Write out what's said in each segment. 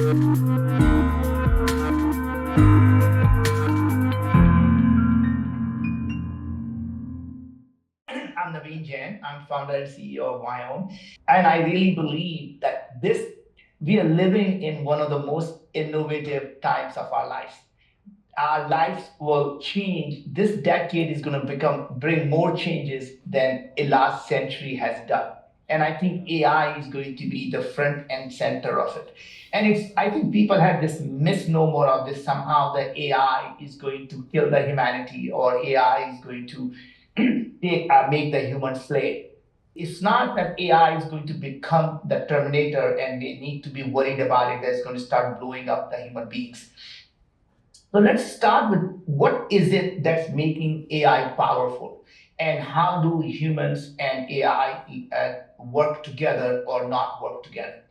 I'm Naveen Jain. I'm founder and CEO of Wyoming. And I really believe that we are living in one of the most innovative times of our lives. Our lives will change. This decade is going to bring more changes than a last century has done. And I think AI is going to be the front and center of it. And I think people have this misnomer of this somehow that AI is going to kill the humanity or AI is going to make the human slave. It's not that AI is going to become the Terminator and we need to be worried about it that's going to start blowing up the human beings. So let's start with what is it that's making AI powerful and how do humans and AI work together or not work together?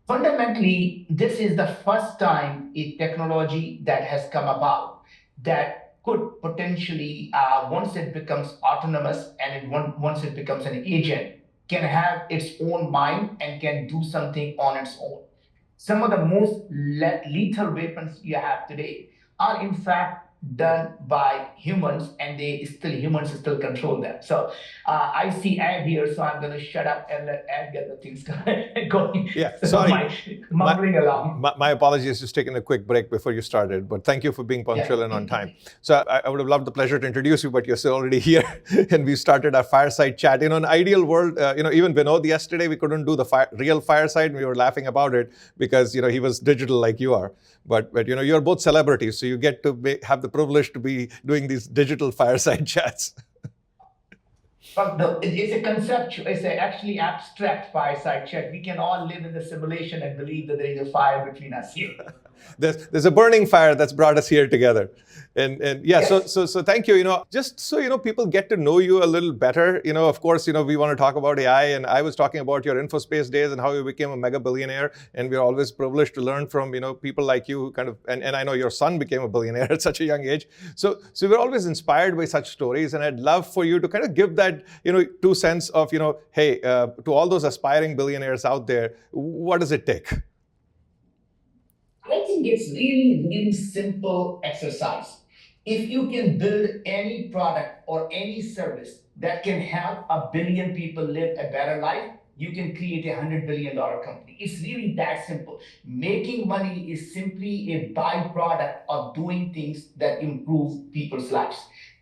Fundamentally, this is the first time a technology that has come about that could potentially, once it becomes autonomous and once it becomes an agent, can have its own mind and can do something on its own. Some of the most lethal weapons you have today are in fact done by humans and humans still control them. So I see Ed here, so I'm going to shut up and let Ed get the things going. Yeah, So sorry. mumbling along. My apologies, just taking a quick break before you started, but thank you for being punctual and on time. So I would have loved the pleasure to introduce you, but you're still already here, and we started our fireside chat. In an ideal world, even Vinod yesterday, we couldn't do the real fireside, and we were laughing about it because he was digital like you are. But you're both celebrities, so you get to have the privilege to be doing these digital fireside chats. It's a conceptual, it's an actually abstract fireside chat. We can all live in the simulation and believe that there is a fire between us here. There's a burning fire that's brought us here together. And yeah, yes. so thank you. Just so people get to know you a little better. Of course, we want to talk about AI, and I was talking about your InfoSpace days and how you became a mega billionaire. And we're always privileged to learn from people like you who kind of, and I know your son became a billionaire at such a young age. So we're always inspired by such stories, and I'd love for you to kind of give that 2 cents of hey, to all those aspiring billionaires out there, what does it take? I think it's really, really simple exercise. If you can build any product or any service that can help 1 billion people live a better life, you can create a $100 billion company. It's really that simple. Making money is simply a byproduct of doing things that improve people's lives.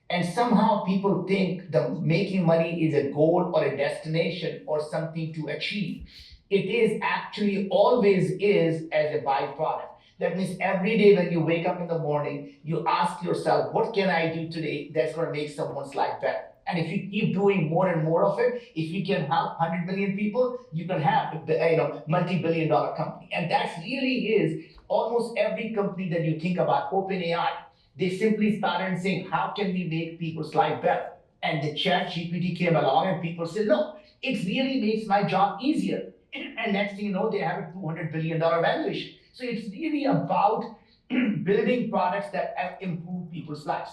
And somehow people think that making money is a goal or a destination or something to achieve. It is actually always is as a byproduct. That means every day when you wake up in the morning, you ask yourself, what can I do today that's going to make someone's life better? And if you keep doing more and more of it, if you can help 100 million people, you can have multi-billion dollar company. And that really is almost every company that you think about, OpenAI, they simply started saying, how can we make people's life better? And the chat GPT came along and people said, no, it really makes my job easier. And next thing you know, they have a $200 billion valuation. So it's really about building products that improve people's lives.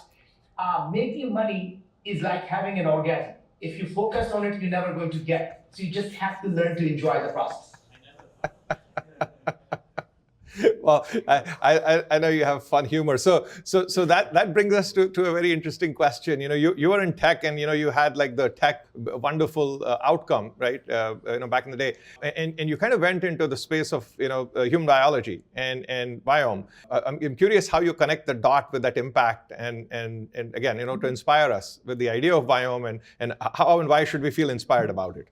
Making money is like having an orgasm. If you focus on it, you're never going to get it. So you just have to learn to enjoy the process. Well, I know you have fun humor. So that brings us to a very interesting question. You were in tech, and you had like the tech wonderful outcome, right? Back in the day, and you kind of went into the space of human biology and biome. I'm curious how you connect the dot with that impact, and again, to inspire us with the idea of biome and how and why should we feel inspired about it?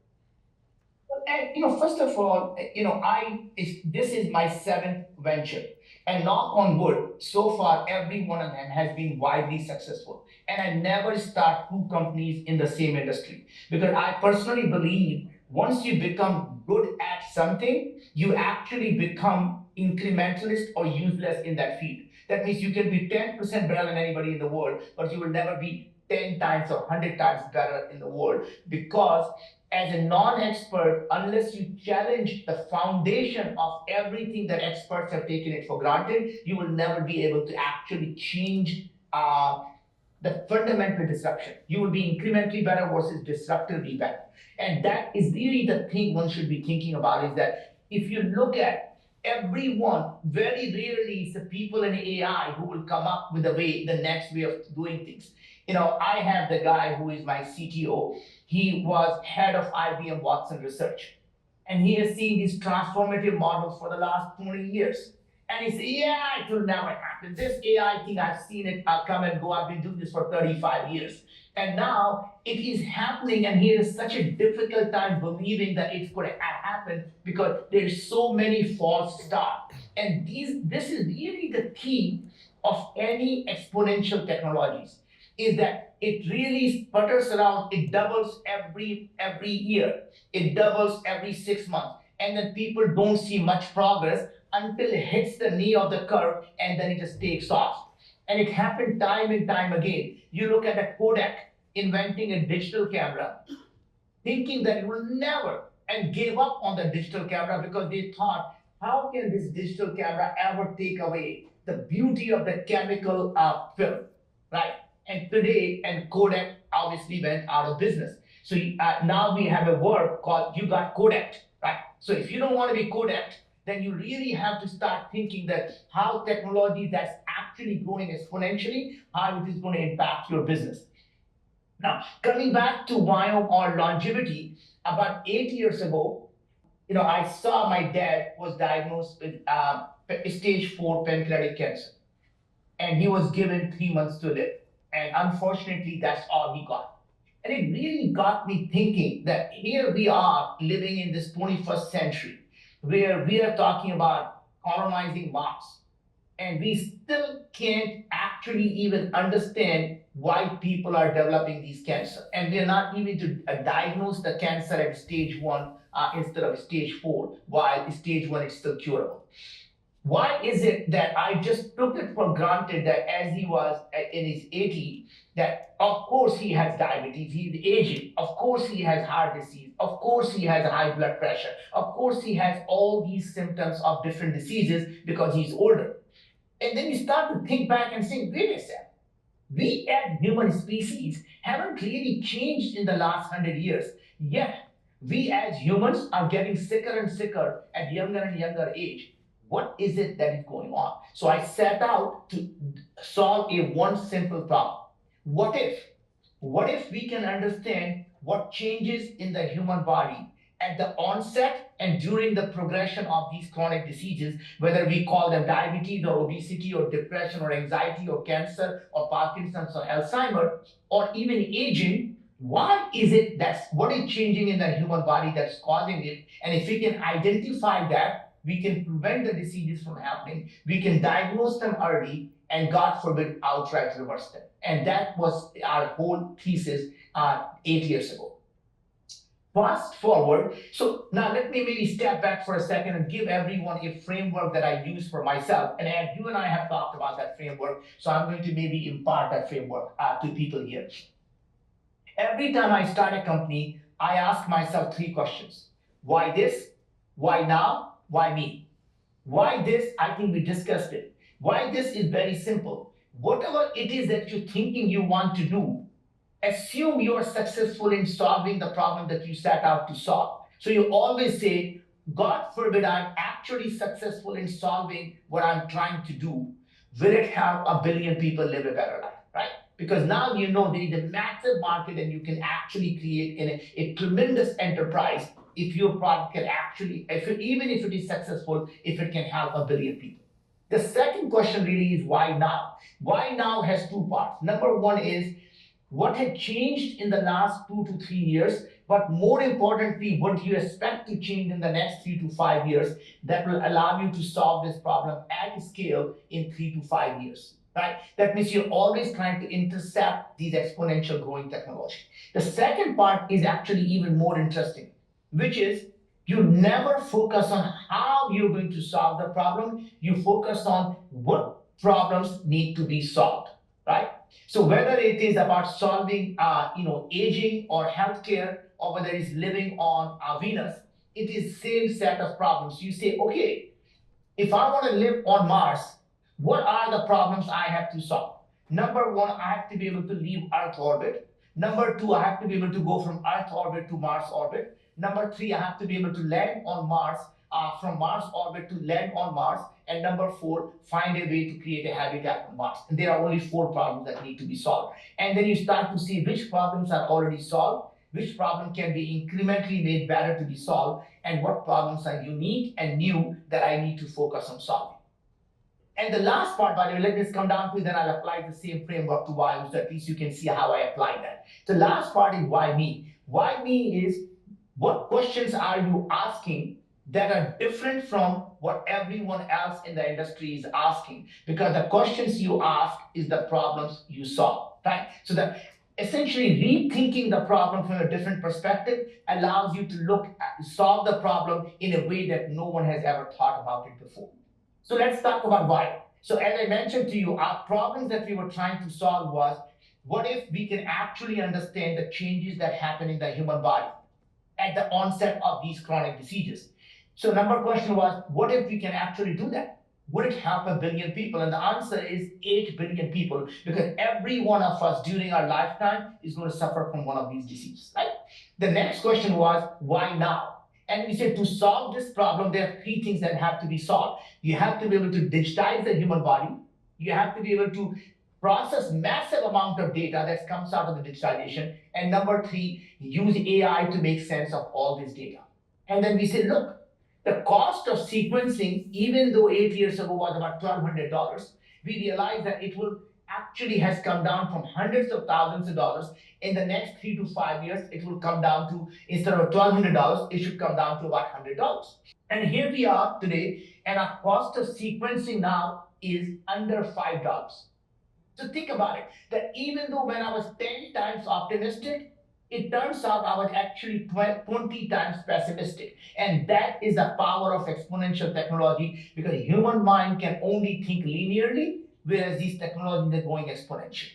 And first of all, this is my 7th venture, and knock on wood, so far every one of them has been widely successful. And I never start 2 companies in the same industry because I personally believe once you become good at something, you actually become incrementalist or useless in that field. That means you can be 10% better than anybody in the world, but you will never be 10 times or 100 times better in the world because as a non-expert, unless you challenge the foundation of everything that experts have taken it for granted, you will never be able to actually change the fundamental disruption. You will be incrementally better versus disruptively better. And that is really the thing one should be thinking about is that if you look at everyone, very rarely is the people in AI who will come up with the next way of doing things. I have the guy who is my CTO. He was head of IBM Watson Research, and he has seen these transformative models for the last 20 years. And he said, yeah, it will never happen. This AI thing, I've seen it come and go. I've been doing this for 35 years. And now it is happening, and he has such a difficult time believing that it could happen because there's so many false starts. And this is really the key of any exponential technologies, is that it really sputters around. It doubles every year. It doubles every 6 months, and then people don't see much progress until it hits the knee of the curve, and then it just takes off. And it happened time and time again. You look at a Kodak inventing a digital camera, thinking that it will never, and gave up on the digital camera because they thought, how can this digital camera ever take away the beauty of the chemical film, right? And today, and Kodak obviously went out of business. So now we have a word called you got Kodak, right? So if you don't want to be Kodak, then you really have to start thinking that how technology that's actually growing exponentially, how it is going to impact your business. Now, coming back to Wyoming or longevity, about 8 years ago, I saw my dad was diagnosed with stage 4 pancreatic cancer, and he was given 3 months to live. And unfortunately, that's all he got. And it really got me thinking that here we are living in this 21st century where we are talking about colonizing Mars, and we still can't actually even understand why people are developing these cancer, and we are not even to diagnose the cancer at stage 1 instead of stage 4, while stage 1 is still curable. Why is it that I just took it for granted that as he was in his 80s, that of course he has diabetes, he's aging, of course he has heart disease, of course he has high blood pressure, of course he has all these symptoms of different diseases because he's older. And then you start to think back and say, wait a second, we as human species haven't really changed in the last 100 years, yet we as humans are getting sicker and sicker at younger and younger age. What is it that is going on? So I set out to solve a one simple problem. What if? What if we can understand what changes in the human body at the onset and during the progression of these chronic diseases, whether we call them diabetes or obesity or depression or anxiety or cancer or Parkinson's or Alzheimer's or even aging? Why is it that's what is changing in the human body that's causing it? And if we can identify that, we can prevent the diseases from happening, we can diagnose them early, and God forbid, outright reverse them. And that was our whole thesis 8 years ago. Fast forward, so now let me maybe step back for a second and give everyone a framework that I use for myself. And as you and I have talked about that framework, so I'm going to maybe impart that framework to people here. Every time I start a company, I ask myself 3 questions. Why this? Why now? Why me? Why this? I think we discussed it. Why this is very simple. Whatever it is that you're thinking you want to do, assume you're successful in solving the problem that you set out to solve. So you always say, God forbid I'm actually successful in solving what I'm trying to do. Will it help a billion people live a better life, right? Because now you know there is a massive market and you can actually create a tremendous enterprise if your product can actually, even if it is successful, if it can help a billion people. The second question really is why now? Why now has 2 parts. Number one is what had changed in the last 2 to 3 years, but more importantly, what do you expect to change in the next 3 to 5 years that will allow you to solve this problem at scale in 3 to 5 years, right? That means you're always trying to intercept these exponential growing technology. The second part is actually even more interesting, which is you never focus on how you're going to solve the problem. You focus on what problems need to be solved, right? So whether it is about solving, aging or healthcare, or whether it's living on Venus, it is same set of problems. You say, okay, if I want to live on Mars, what are the problems I have to solve? Number one, I have to be able to leave Earth orbit. Number two, I have to be able to go from Earth orbit to Mars orbit. Number three, I have to be able to land on Mars from Mars orbit to land on Mars. And number four, find a way to create a habitat on Mars. And there are only four problems that need to be solved. And then you start to see which problems are already solved, which problem can be incrementally made better to be solved, and what problems are unique and new that I need to focus on solving. And the last part, by the way, let this come down to, then I'll apply the same framework to why, so at least you can see how I apply that. The last part is why me. Why me is, what questions are you asking that are different from what everyone else in the industry is asking? Because the questions you ask is the problems you solve, right? So that essentially rethinking the problem from a different perspective allows you to look at, solve the problem in a way that no one has ever thought about it before. So let's talk about why. So as I mentioned to you, our problems that we were trying to solve was, what if we can actually understand the changes that happen in the human body at the onset of these chronic diseases? So number question was, what if we can actually do that? Would it help a billion people? And the answer is 8 billion people, because every one of us during our lifetime is going to suffer from one of these diseases, right? The next question was, why now? And we said, to solve this problem, there are three things that have to be solved. You have to be able to digitize the human body. You have to be able to process massive amount of data that comes out of the digitalization. And number three, use AI to make sense of all this data. And then we said, look, the cost of sequencing, even though 8 years ago was about $1,200, we realized that it will actually has come down from hundreds of thousands of dollars. In the next 3 to 5 years, it will come down to, instead of $1,200, it should come down to about $100. And here we are today, and our cost of sequencing now is under $5. So think about it, that even though when I was 10 times optimistic, it turns out I was actually 20 times pessimistic. And that is the power of exponential technology, because human mind can only think linearly, whereas these technologies are going exponential.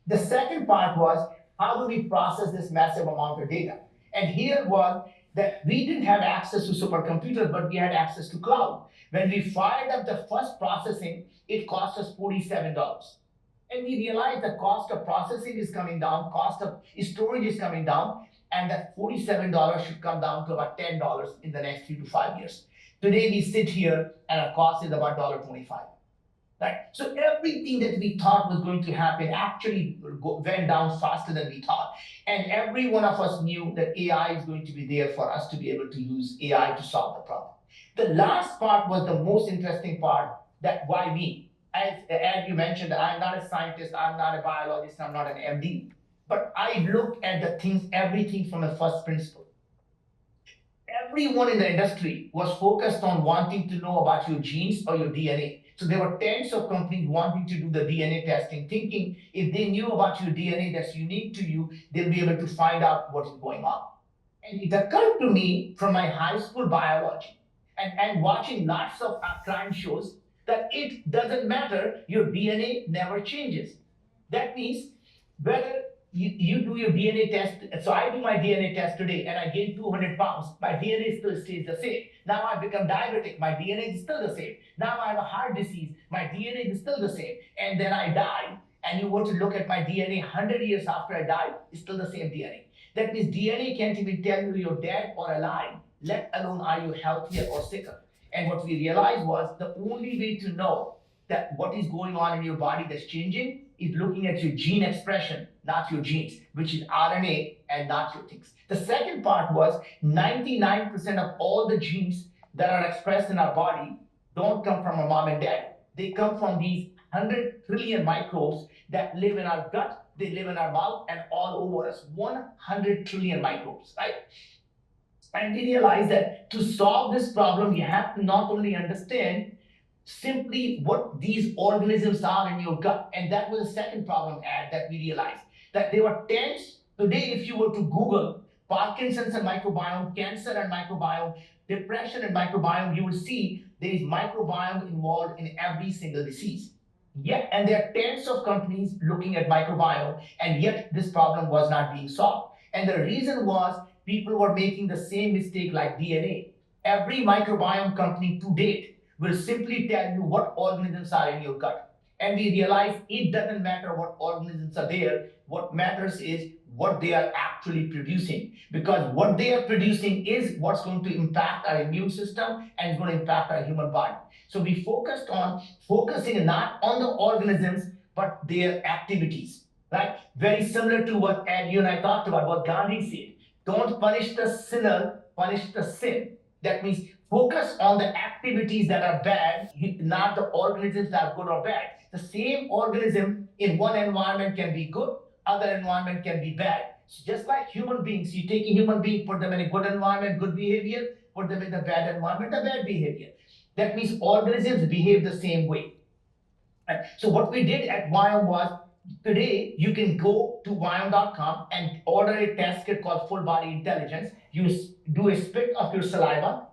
The second part was, how do we process this massive amount of data? And here was that we didn't have access to supercomputers, but we had access to cloud. When we fired up the first processing, it cost us $47. And we realized the cost of processing is coming down, cost of storage is coming down, and that $47 should come down to about $10 in the next 3 to 5 years. Today we sit here and our cost is about $1.25. Right? So everything that we thought was going to happen actually went down faster than we thought. And every one of us knew that AI is going to be there for us to be able to use AI to solve the problem. The last part was the most interesting part, that why me? As you mentioned, I'm not a scientist, I'm not a biologist, I'm not an MD, but I look at the things, everything from a first principle. Everyone in the industry was focused on wanting to know about your genes or your DNA. So there were tens of companies wanting to do the DNA testing, thinking if they knew about your DNA that's unique to you, they'll be able to find out what is going on. And it occurred to me from my high school biology and watching lots of crime shows that it doesn't matter, your DNA never changes. That means whether you do your DNA test, so I do my DNA test today and I gain 200 pounds, my DNA still stays the same. Now I become diabetic, my DNA is still the same. Now I have a heart disease, my DNA is still the same. And then I die, and you want to look at my DNA 100 years after I die, it's still the same DNA. That means DNA can't even tell you you're dead or alive, let alone are you healthier or sicker. And what we realized was the only way to know that what is going on in your body that's changing is looking at your gene expression, not your genes, which is RNA and not your things. The second part was 99% of all the genes that are expressed in our body don't come from our mom and dad. They come from these 100 trillion microbes that live in our gut, they live in our mouth, and all over us. 100 trillion microbes, right? And we realized that to solve this problem, you have to not only understand simply what these organisms are in your gut. And that was the second problem that we realized, that there were tens. Today, if you were to Google Parkinson's and microbiome, cancer and microbiome, depression and microbiome, you will see there is microbiome involved in every single disease. Yeah, and there are tens of companies looking at microbiome, and yet this problem was not being solved. And the reason was people were making the same mistake like DNA. Every microbiome company to date will simply tell you what organisms are in your gut. And we realize it doesn't matter what organisms are there. What matters is what they are actually producing. Because what they are producing is what's going to impact our immune system and is going to impact our human body. So we focused on focusing not on the organisms, but their activities. Right? Very similar to what you and I talked about, what Gandhi said. Don't punish the sinner, punish the sin. That means focus on the activities that are bad, not the organisms that are good or bad. The same organism in one environment can be good, other environment can be bad. So just like human beings, you take a human being, put them in a good environment, good behavior, put them in the bad environment, the bad behavior. That means organisms behave the same way. Right? So what we did at Viome was today you can go to Viome.com and order a test kit called Full Body Intelligence. You do a spit of your saliva,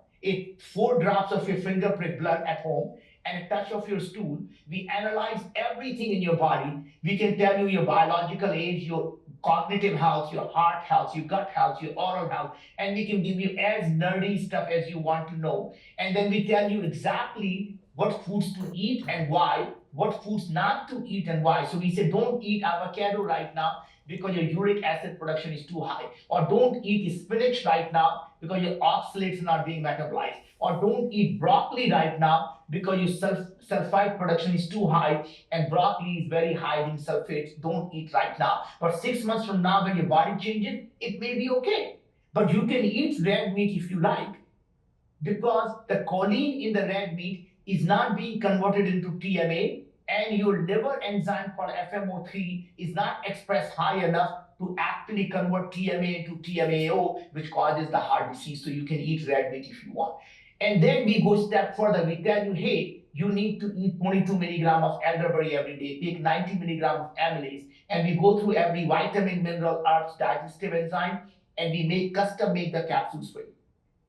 4 drops of your finger prick blood at home, and a touch of your stool. We analyze everything in your body. We can tell you your biological age, your cognitive health, your heart health, your gut health, your oral health, and we can give you as nerdy stuff as you want to know. And then we tell you exactly what foods to eat and why, what foods not to eat and why. So we say don't eat avocado right now because your uric acid production is too high, or don't eat spinach right now because your oxalates are not being metabolized, or don't eat broccoli right now because your sulfite production is too high and broccoli is very high in sulfates. Don't eat right now. But 6 months from now, when your body changes, it may be okay. But you can eat red meat if you like, because the choline in the red meat is not being converted into TMA, and your liver enzyme called FMO3 is not expressed high enough to actually convert TMA into TMAO, which causes the heart disease. So you can eat red meat if you want. And then we go a step further. We tell you, hey, you need to eat 22 milligram of elderberry every day, take 90 milligram of amylase, and we go through every vitamin, mineral, herbs, digestive enzyme, and we custom make the capsules for you.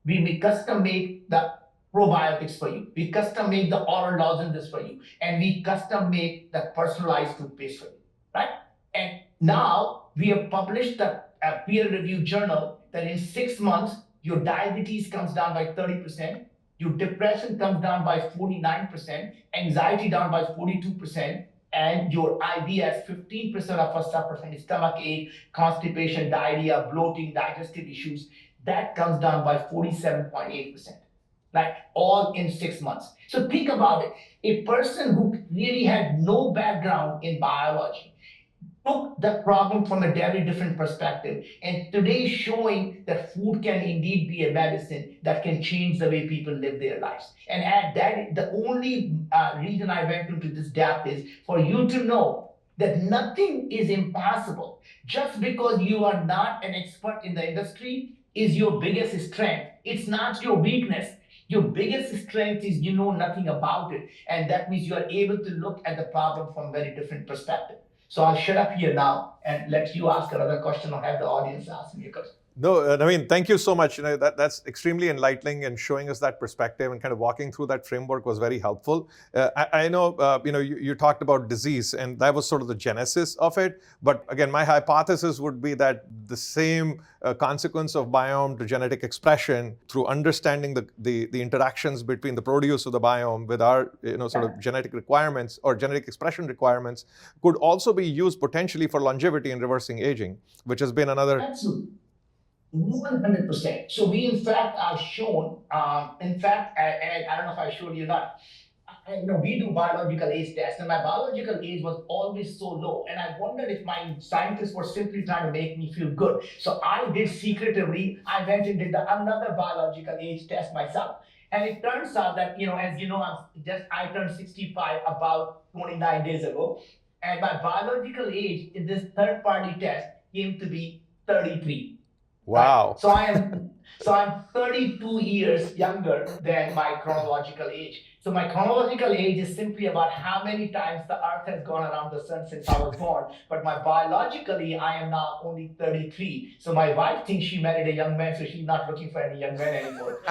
We custom make the probiotics for you. We custom make the oral lozenges for you. And we custom make the personalized toothpaste for you. Right? And now we have published a peer-reviewed journal that in 6 months, your diabetes comes down by 30%, your depression comes down by 49%, anxiety down by 42%, and your IBS, 15% of us suffer from stomach ache, constipation, diarrhea, bloating, digestive issues. That comes down by 47.8%, like all in 6 months. So think about it. A person who really had no background in biology took the problem from a very different perspective, and today showing that food can indeed be a medicine that can change the way people live their lives. And at that, the only reason I went into this depth is for you to know that nothing is impossible. Just because you are not an expert in the industry is your biggest strength. It's not your weakness. Your biggest strength is you know nothing about it. And that means you are able to look at the problem from a very different perspective. So I'll shut up here now and let you ask another question or have the audience ask me a question. No, Naveen, thank you so much. That's extremely enlightening, and showing us that perspective and kind of walking through that framework was very helpful. I know, you talked about disease, and that was sort of the genesis of it. But again, my hypothesis would be that the same consequence of biome to genetic expression through understanding the interactions between the produce of the biome with our sort of genetic requirements or genetic expression requirements could also be used potentially for longevity and reversing aging, which has been another. Absolutely. 100%. So we, in fact, are shown. In fact, I don't know if I showed you or not. We do biological age tests, and my biological age was always so low, and I wondered if my scientists were simply trying to make me feel good. So I did secretively. I went and did another biological age test myself, and it turns out that as you know, I turned 65 about 29 days ago, and my biological age in this third-party test came to be 33. Wow. Right? So I'm 32 years younger than my chronological age. So my chronological age is simply about how many times the Earth has gone around the sun since I was born. But my biologically, I am now only 33. So my wife thinks she married a young man, so she's not looking for any young man anymore.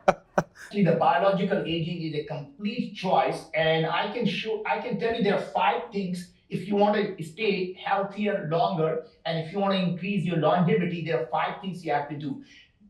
Actually, the biological aging is a complete choice, and I can tell you there are 5 things. If you want to stay healthier longer, and if you want to increase your longevity, there are 5 things you have to do.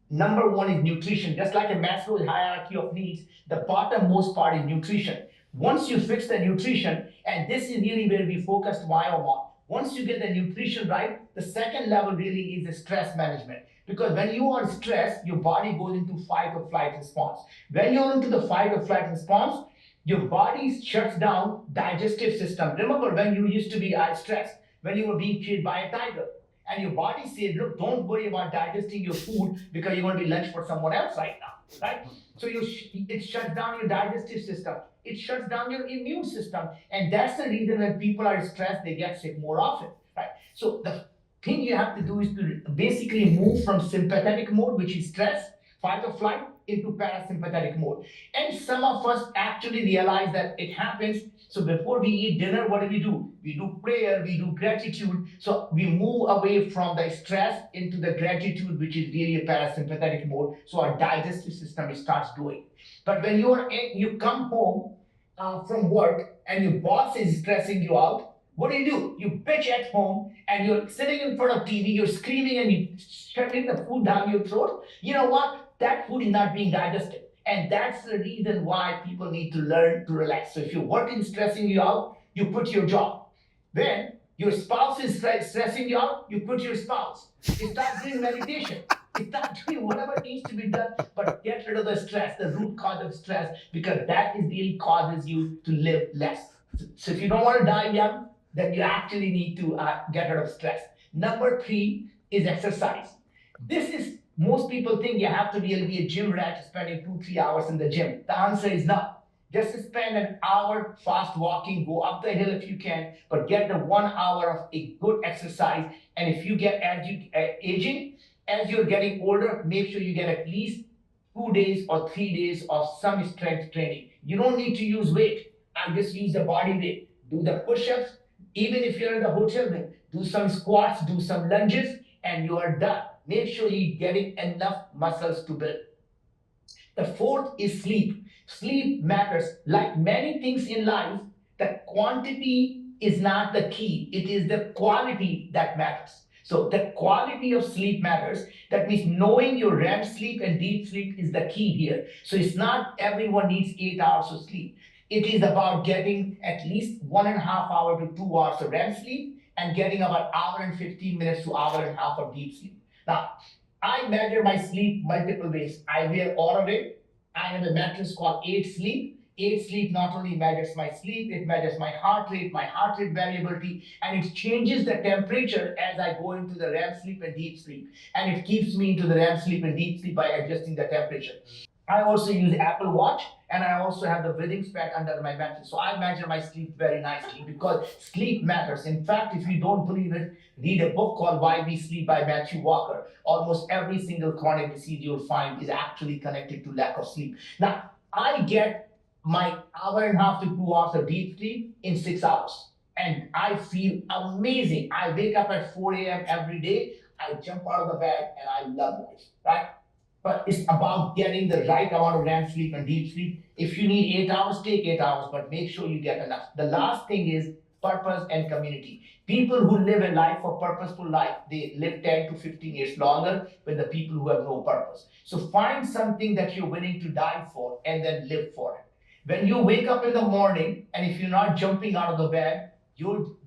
Number one is nutrition. Just like a Maslow's hierarchy of needs, the bottommost part is nutrition. Once you fix the nutrition, and this is really where we focused Viome on. Once you get the nutrition right, the second level really is the stress management. Because when you are stressed, your body goes into fight or flight response. When you're into the fight or flight response, your body shuts down digestive system. Remember when you used to be stressed, when you were being chased by a tiger, and your body said, look, don't worry about digesting your food because you're going to be lunch for someone else right now, right? So it shuts down your digestive system. It shuts down your immune system. And that's the reason when people are stressed, they get sick more often, right? So the thing you have to do is to basically move from sympathetic mode, which is stress, fight or flight, into parasympathetic mode. And some of us actually realize that it happens. So before we eat dinner, what do? We do prayer, we do gratitude. So we move away from the stress into the gratitude, which is really a parasympathetic mode. So our digestive system starts doing. But when you come home from work and your boss is stressing you out, what do? You bitch at home and you're sitting in front of TV, you're screaming and you shoving the food down your throat. You know what? That food is not being digested. And that's the reason why people need to learn to relax. So if your work is stressing you out, you quit your job. When your spouse is stressing you out, you quit your spouse. You start doing meditation. You start doing whatever needs to be done, but get rid of the stress, the root cause of stress, because that is really causes you to live less. So if you don't want to die young, then you actually need to get rid of stress. Number three is exercise. This is most people think you have to really be a gym rat spending 2-3 hours in the gym. The answer is no. Just spend an hour fast walking, go up the hill if you can, but get the 1 hour of a good exercise. And if you get aging, as you're getting older, make sure you get at least 2 days or 3 days of some strength training. You don't need to use weight. I just use the body weight. Do the push-ups. Even if you're in the hotel room, do some squats, do some lunges, and you are done. Make sure you're getting enough muscles to build. The fourth is sleep. Sleep matters. Like many things in life, the quantity is not the key, it is the quality that matters. So, the quality of sleep matters. That means knowing your REM sleep and deep sleep is the key here. So, it's not everyone needs 8 hours of sleep. It is about getting at least 1.5 hour to 2 hours of REM sleep and getting about hour and 15 minutes to hour and a half of deep sleep. Now, I measure my sleep multiple ways. I wear Aura Ring. I have a mattress called 8 Sleep. 8 Sleep not only measures my sleep, it measures my heart rate variability, and it changes the temperature as I go into the REM sleep and deep sleep. And it keeps me into the REM sleep and deep sleep by adjusting the temperature. I also use Apple Watch, and I also have the breathing pad under my mattress. So I measure my sleep very nicely because sleep matters. In fact, if you don't believe it, read a book called Why We Sleep by Matthew Walker. Almost every single chronic disease you'll find is actually connected to lack of sleep. Now, I get my hour and a half to 2 hours of deep sleep in 6 hours. And I feel amazing. I wake up at 4 a.m. every day. I jump out of the bed and I love life, right? But it's about getting the right amount of REM sleep and deep sleep. If you need 8 hours, take 8 hours, but make sure you get enough. The last thing is purpose and community. People who live a life of purposeful life, they live 10 to 15 years longer than the people who have no purpose. So find something that you're willing to die for and then live for it. When you wake up in the morning and if you're not jumping out of the bed,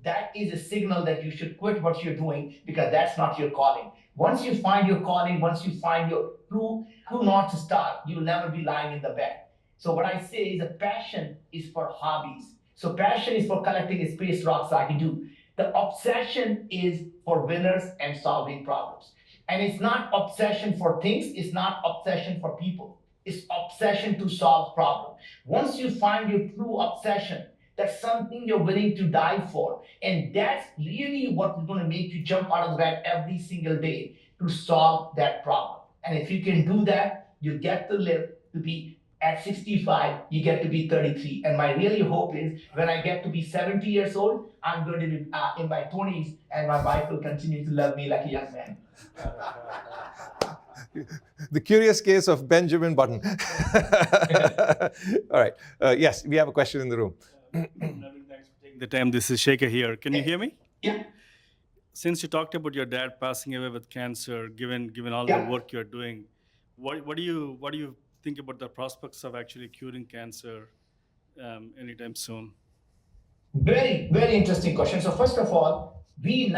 that is a signal that you should quit what you're doing because that's not your calling. Once you find your calling, once you find your true north star, you'll never be lying in the bed. So what I say is a passion is for hobbies. So passion is for collecting space rocks like you do. The obsession is for winners and solving problems. And it's not obsession for things, it's not obsession for people. It's obsession to solve problems. Once you find your true obsession, that's something you're willing to die for. And that's really what is going to make you jump out of the bed every single day to solve that problem. And if you can do that, you get to live to be at 65, you get to be 33. And my really hope is when I get to be 70 years old, I'm going to be in my 20s and my wife will continue to love me like a young man. The curious case of Benjamin Button. All right. Yes, we have a question in the room. Naveen, thanks for taking the time. This is Shekhar here. Can you hear me? Yeah. Since you talked about your dad passing away with cancer, given all Yeah. the work you're doing, what do you think about the prospects of actually curing cancer anytime soon? Very, very interesting question. So first of all, we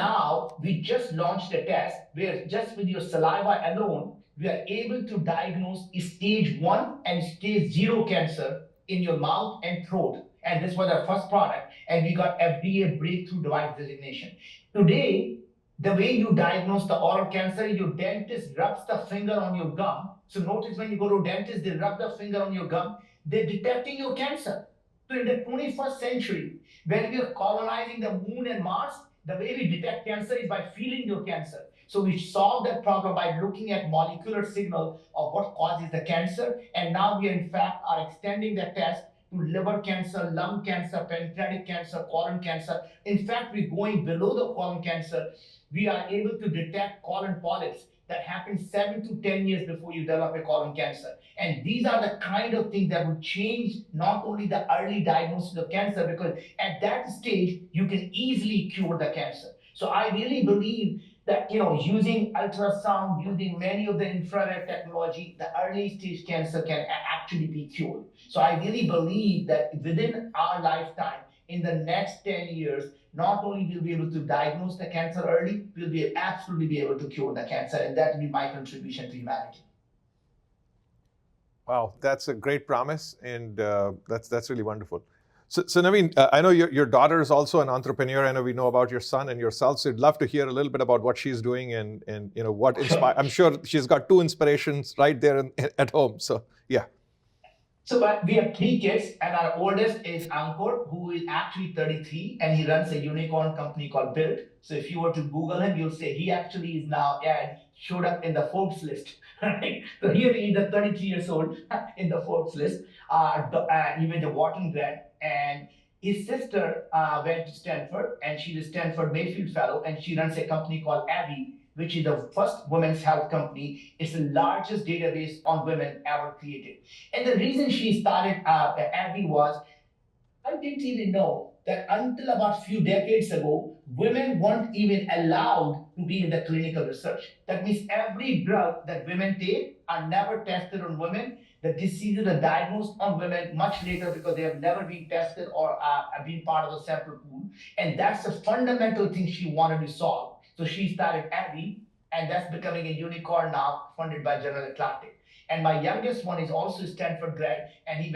just launched a test where just with your saliva alone, we are able to diagnose stage 1 and stage 0 cancer in your mouth and throat. And this was our first product, and we got FDA breakthrough device designation. Today, the way you diagnose the oral cancer, your dentist rubs the finger on your gum. So notice when you go to a dentist, they rub the finger on your gum, they're detecting your cancer. So in the 21st century, when we are colonizing the moon and Mars, the way we detect cancer is by feeling your cancer. So we solve that problem by looking at molecular signal of what causes the cancer. And now we in fact are extending the test to liver cancer, lung cancer, pancreatic cancer, colon cancer. In fact, we're going below the colon cancer. We are able to detect colon polyps that happen 7 to 10 years before you develop a colon cancer. And these are the kind of things that will change not only the early diagnosis of cancer, because at that stage, you can easily cure the cancer. So I really believe that using ultrasound, using many of the infrared technology, the early stage cancer can actually be cured. So I really believe that within our lifetime, in the next 10 years, not only will we be able to diagnose the cancer early, we'll be absolutely be able to cure the cancer, and that will be my contribution to humanity. Wow, that's a great promise, and that's really wonderful. So Naveen, I know your daughter is also an entrepreneur. I know we know about your son and yourself. So I'd love to hear a little bit about what she's doing and what inspire. I'm sure she's got two inspirations right there at home. So yeah. So, but we have three kids, and our oldest is Ankur, who is actually 33, and he runs a unicorn company called Build. So, if you were to Google him, you'll say he actually is now showed up in the Forbes list. Right? So here he is, 33 years old in the Forbes list. He went to Wharton grad, and his sister went to Stanford, and she's a Stanford Mayfield Fellow, and she runs a company called Abby, which is the first women's health company. It's the largest database on women ever created. And the reason she started Abby was I didn't even know that until about a few decades ago, women weren't even allowed to be in the clinical research. That means every drug that women take are never tested on women. The diseases are diagnosed on women much later because they have never been tested or been part of the sample pool. And that's the fundamental thing she wanted to solve. So she started Abby, and that's becoming a unicorn now, funded by General Atlantic. And my youngest one is also a Stanford grad, and he's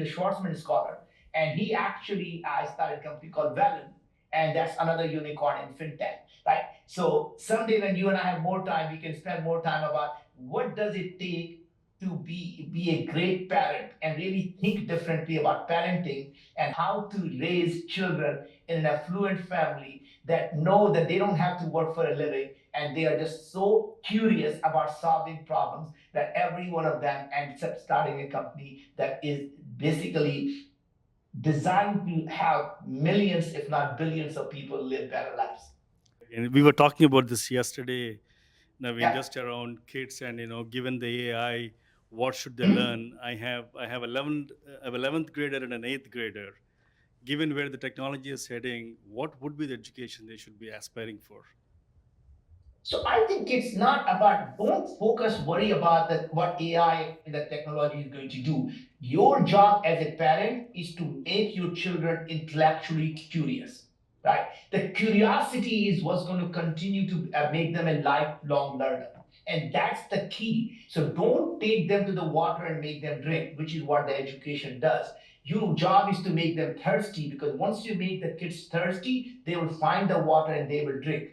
a Schwarzman scholar, and he actually started a company called Valen, and that's another unicorn in fintech, right? So someday when you and I have more time, we can spend more time about what does it take to be a great parent and really think differently about parenting and how to raise children in an affluent family that know that they don't have to work for a living and they are just so curious about solving problems that every one of them ends up starting a company that is basically designed to have millions, if not billions, of people live better lives. And we were talking about this yesterday, Naveen, Yeah. just around kids and given the AI, what should they learn? I have 11th grader and an 8th grader. Given where the technology is heading, what would be the education they should be aspiring for? So I think it's not about don't focus, worry about what AI and the technology is going to do. Your job as a parent is to make your children intellectually curious, right? The curiosity is what's going to continue to make them a lifelong learner. And that's the key. So don't take them to the water and make them drink, which is what the education does. Your job is to make them thirsty, because once you make the kids thirsty, they will find the water and they will drink.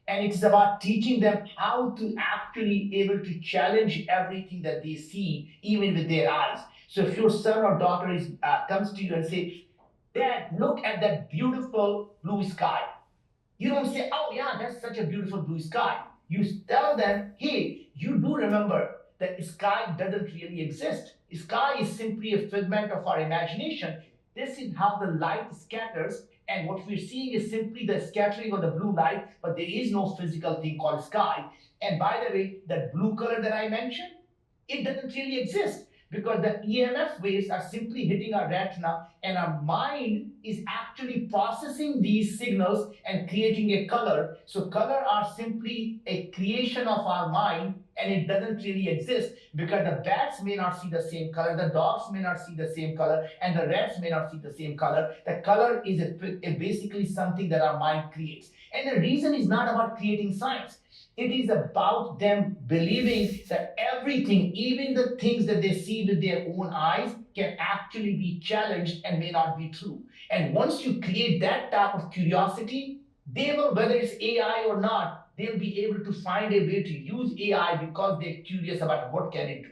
And it's about teaching them how to actually able to challenge everything that they see, even with their eyes. So if your son or daughter comes to you and say, Dad, look at that beautiful blue sky, you don't say, oh, yeah, that's such a beautiful blue sky. You tell them, hey, you do remember that sky doesn't really exist. Sky is simply a figment of our imagination. This is how the light scatters, and what we're seeing is simply the scattering of the blue light, but there is no physical thing called sky. And by the way, that blue color that I mentioned, it doesn't really exist because the EMF waves are simply hitting our retina, and our mind is actually processing these signals and creating a color. So, color are simply a creation of our mind, And it doesn't really exist because the bats may not see the same color, the dogs may not see the same color, and the rats may not see the same color. The color is basically something that our mind creates. And the reason is not about creating science. It is about them believing that everything, even the things that they see with their own eyes, can actually be challenged and may not be true. And once you create that type of curiosity, they will, whether it's AI or not, they'll be able to find a way to use AI because they're curious about what can it do.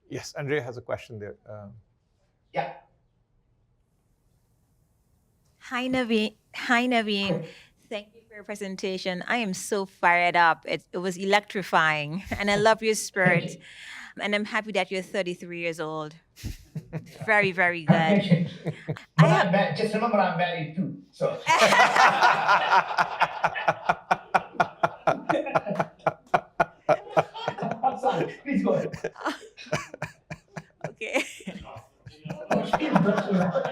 Yes, Andrea has a question there. Yeah. Hi, Naveen. Hi, Naveen. Thank you for your presentation. I am so fired up. It was electrifying, and I love your spirit. And I'm happy that you're 33 years old. Very, very good. But just remember, I'm married too. So. I'm sorry. Please go ahead. Okay.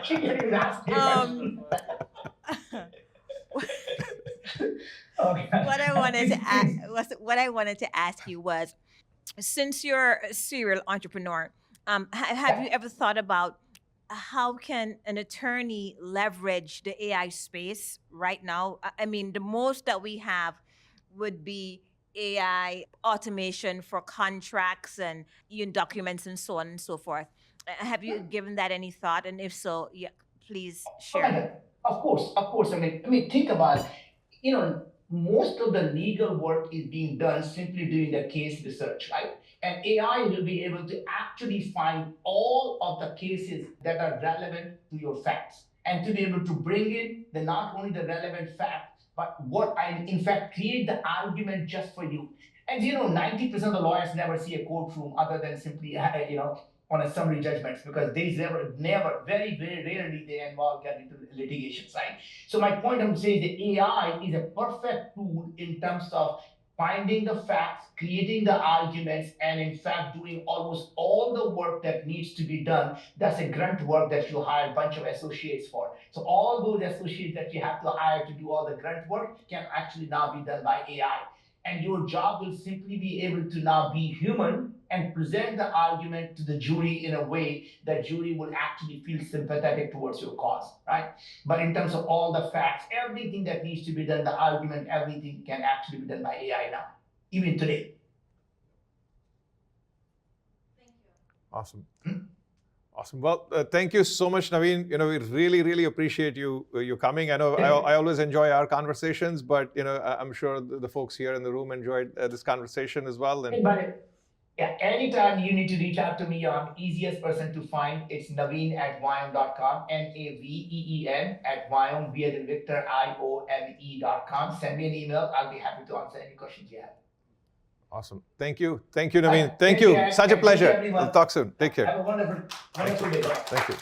She didn't even ask me. Okay. What I wanted to ask you was, since you're a serial entrepreneur, have you ever thought about how can an attorney leverage the AI space right now? I mean, the most that we have would be AI automation for contracts and documents and so on and so forth. Have you given that any thought? And if so, yeah, please share. Of course. I mean, think about it. You know, most of the legal work is being done simply doing the case research, right? And AI will be able to actually find all of the cases that are relevant to your facts and to be able to bring in not only the relevant fact, but what I, in fact, create the argument just for you. And 90% of the lawyers never see a courtroom other than simply, on a summary judgments because they never, very, very rarely they get into litigations, right? So my point I'm saying the AI is a perfect tool in terms of finding the facts, creating the arguments, and in fact doing almost all the work that needs to be done. That's a grunt work that you hire a bunch of associates for. So all those associates that you have to hire to do all the grunt work can actually now be done by AI. And your job will simply be able to now be human and present the argument to the jury in a way that jury will actually feel sympathetic towards your cause, right? But in terms of all the facts, everything that needs to be done, the argument, everything can actually be done by AI now, even today. Thank you. Awesome. Awesome. Well, thank you so much, Naveen. We really, really appreciate you coming. I know I always enjoy our conversations, but I'm sure the folks here in the room enjoyed this conversation as well. And yeah, anytime you need to reach out to me, I'm easiest person to find. It's naveen@viome.com, Naveen @viome, V as in Victor, IOME.com. Send me an email. I'll be happy to answer any questions you have. Awesome. Thank you, Naveen. Thank you. Such a pleasure. We'll talk soon. Take care. Have a wonderful day. Thank you.